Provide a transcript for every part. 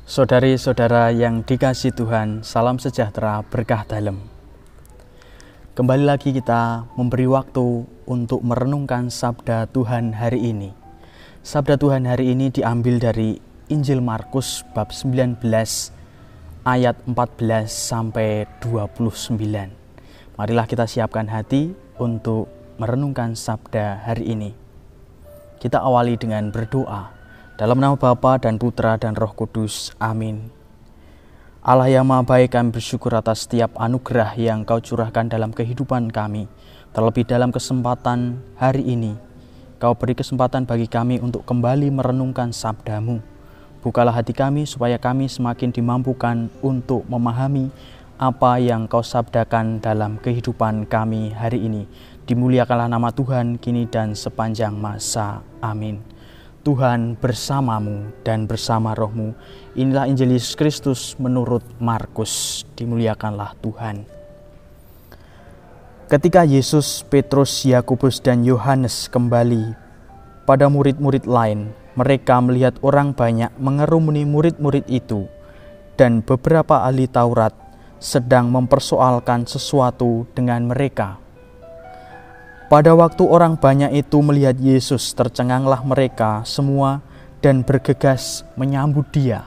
Saudari-saudara yang dikasihi Tuhan, salam sejahtera berkah dalam. Kembali lagi kita memberi waktu untuk merenungkan sabda Tuhan hari ini. Sabda Tuhan hari ini diambil dari Injil Markus bab 19 ayat 14 sampai 29. Marilah kita siapkan hati untuk merenungkan sabda hari ini. Kita awali dengan berdoa. Dalam nama Bapa dan Putra dan Roh Kudus. Amin. Allah yang Maha Baik, kami bersyukur atas setiap anugerah yang Kau curahkan dalam kehidupan kami. Terlebih dalam kesempatan hari ini, Kau beri kesempatan bagi kami untuk kembali merenungkan sabda-Mu. Bukalah hati kami supaya kami semakin dimampukan untuk memahami apa yang Kau sabdakan dalam kehidupan kami hari ini. Dimuliakanlah nama Tuhan kini dan sepanjang masa. Amin. Tuhan bersamamu dan bersama rohmu. Inilah Injil Yesus Kristus menurut Markus. Dimuliakanlah Tuhan. Ketika Yesus, Petrus, Yakobus, dan Yohanes kembali pada murid-murid lain, mereka melihat orang banyak mengerumuni murid-murid itu, dan beberapa ahli Taurat sedang mempersoalkan sesuatu dengan mereka. Pada waktu orang banyak itu melihat Yesus, tercenganglah mereka semua dan bergegas menyambut Dia.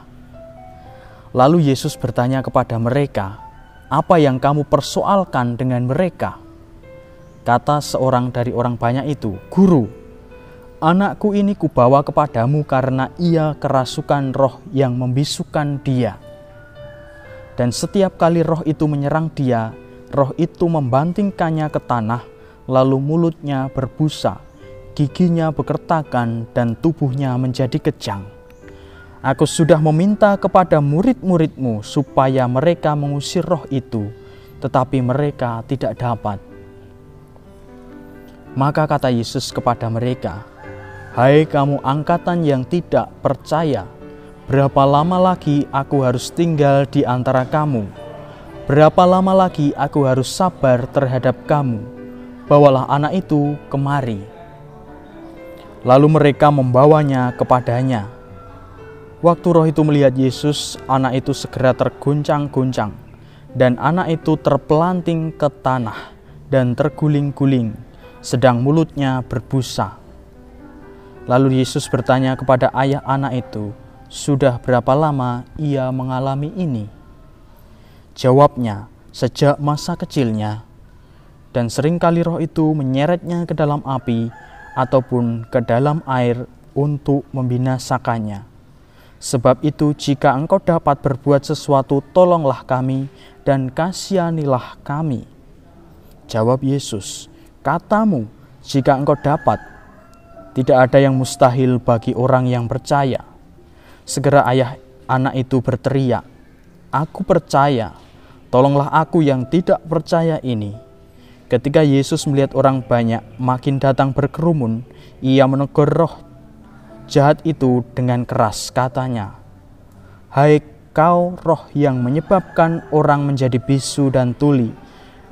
Lalu Yesus bertanya kepada mereka, "Apa yang kamu persoalkan dengan mereka?" Kata seorang dari orang banyak itu, "Guru, anakku ini kubawa kepadamu karena ia kerasukan roh yang membisukan dia. Dan setiap kali roh itu menyerang dia, roh itu membantingkannya ke tanah, lalu mulutnya berbusa, giginya bekertakan, dan tubuhnya menjadi kejang. Aku sudah meminta kepada murid-muridmu supaya mereka mengusir roh itu, tetapi mereka tidak dapat." Maka kata Yesus kepada mereka, "Hai kamu angkatan yang tidak percaya, berapa lama lagi aku harus tinggal di antara kamu? Berapa lama lagi aku harus sabar terhadap kamu? Bawalah anak itu kemari." Lalu mereka membawanya kepadanya. Waktu roh itu melihat Yesus, anak itu segera terguncang-guncang, dan anak itu terpelanting ke tanah dan terguling-guling, sedang mulutnya berbusa. Lalu Yesus bertanya kepada ayah anak itu, "Sudah berapa lama ia mengalami ini?" Jawabnya, "Sejak masa kecilnya. Dan seringkali roh itu menyeretnya ke dalam api ataupun ke dalam air untuk membinasakannya. Sebab itu jika engkau dapat berbuat sesuatu, tolonglah kami dan kasihanilah kami." Jawab Yesus, "Katamu, jika engkau dapat. Tidak ada yang mustahil bagi orang yang percaya." Segera ayah anak itu berteriak, "Aku percaya, tolonglah aku yang tidak percaya ini." Ketika Yesus melihat orang banyak makin datang berkerumun, Ia menegur roh jahat itu dengan keras, katanya, "Hai kau roh yang menyebabkan orang menjadi bisu dan tuli,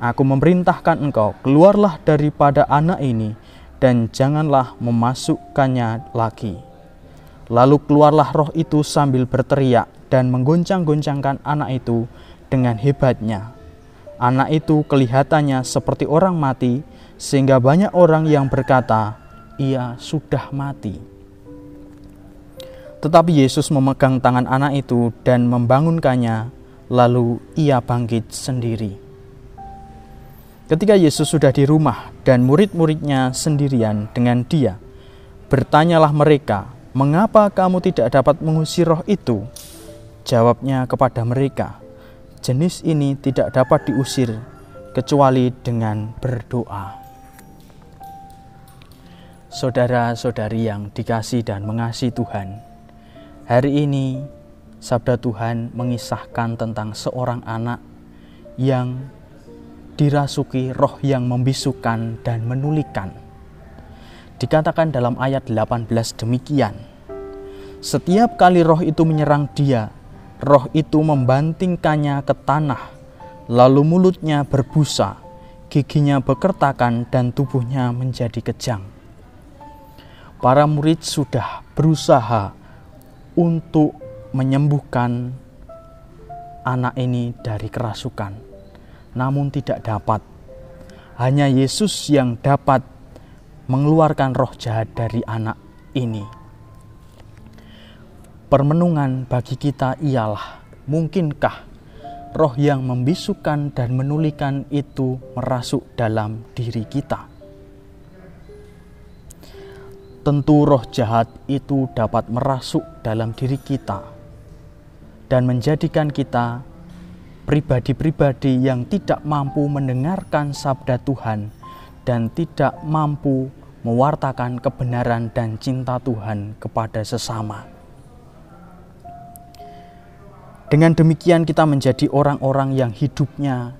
aku memerintahkan engkau, keluarlah daripada anak ini dan janganlah memasukkannya lagi." Lalu keluarlah roh itu sambil berteriak dan menggoncang-goncangkan anak itu dengan hebatnya. Anak itu kelihatannya seperti orang mati, sehingga banyak orang yang berkata, "Ia sudah mati." Tetapi Yesus memegang tangan anak itu dan membangunkannya, lalu ia bangkit sendiri. Ketika Yesus sudah di rumah dan murid-muridnya sendirian dengan Dia, bertanyalah mereka, "Mengapa kamu tidak dapat mengusir roh itu?" Jawabnya kepada mereka, "Jenis ini tidak dapat diusir kecuali dengan berdoa." Saudara-saudari yang dikasihi dan mengasihi Tuhan, hari ini sabda Tuhan mengisahkan tentang seorang anak yang dirasuki roh yang membisukan dan menulikan. Dikatakan dalam ayat 18 demikian, "Setiap kali roh itu menyerang dia, roh itu membantingkannya ke tanah, lalu mulutnya berbusa, giginya bekertakan, dan tubuhnya menjadi kejang." Para murid sudah berusaha untuk menyembuhkan anak ini dari kerasukan, namun tidak dapat. Hanya Yesus yang dapat mengeluarkan roh jahat dari anak ini. Permenungan bagi kita ialah, mungkinkah roh yang membisukan dan menulikan itu merasuk dalam diri kita? Tentu roh jahat itu dapat merasuk dalam diri kita dan menjadikan kita pribadi-pribadi yang tidak mampu mendengarkan sabda Tuhan dan tidak mampu mewartakan kebenaran dan cinta Tuhan kepada sesama. Dengan demikian kita menjadi orang-orang yang hidupnya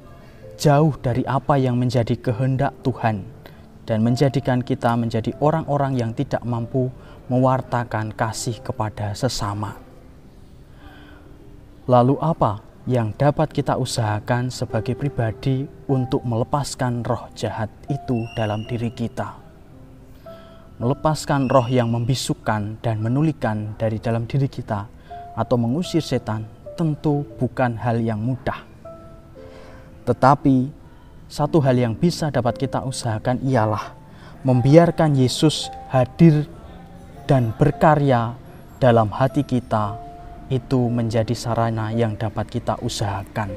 jauh dari apa yang menjadi kehendak Tuhan dan menjadikan kita menjadi orang-orang yang tidak mampu mewartakan kasih kepada sesama. Lalu apa yang dapat kita usahakan sebagai pribadi untuk melepaskan roh jahat itu dalam diri kita? Melepaskan roh yang membisukan dan menulikan dari dalam diri kita atau mengusir setan tentu bukan hal yang mudah. Tetapi satu hal yang bisa dapat kita usahakan ialah membiarkan Yesus hadir dan berkarya dalam hati kita. Itu menjadi sarana yang dapat kita usahakan.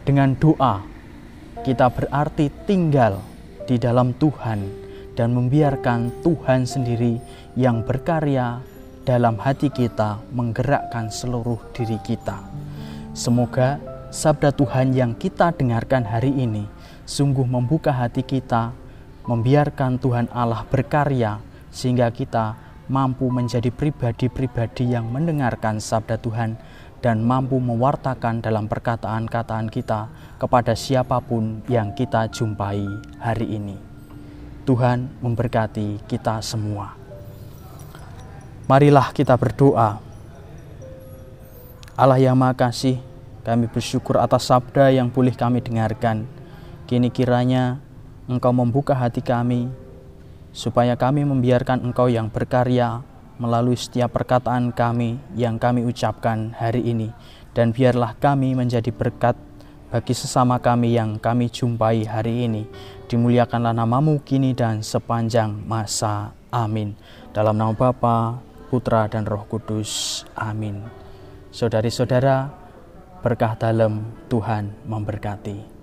Dengan doa, kita berarti tinggal di dalam Tuhan dan membiarkan Tuhan sendiri yang berkarya dalam hati kita, menggerakkan seluruh diri kita. Semoga sabda Tuhan yang kita dengarkan hari ini sungguh membuka hati kita, membiarkan Tuhan Allah berkarya sehingga kita mampu menjadi pribadi-pribadi yang mendengarkan sabda Tuhan dan mampu mewartakan dalam perkataan-kataan kita kepada siapapun yang kita jumpai hari ini. Tuhan memberkati kita semua. Marilah kita berdoa. Allah yang Maha Kasih, kami bersyukur atas sabda yang boleh kami dengarkan. Kini kiranya Engkau membuka hati kami, supaya kami membiarkan Engkau yang berkarya melalui setiap perkataan kami yang kami ucapkan hari ini. Dan biarlah kami menjadi berkat bagi sesama kami yang kami jumpai hari ini. Dimuliakanlah nama-Mu kini dan sepanjang masa. Amin. Dalam nama Bapa, Putra, dan Roh Kudus. Amin. Saudari-saudara, berkah dalam Tuhan memberkati.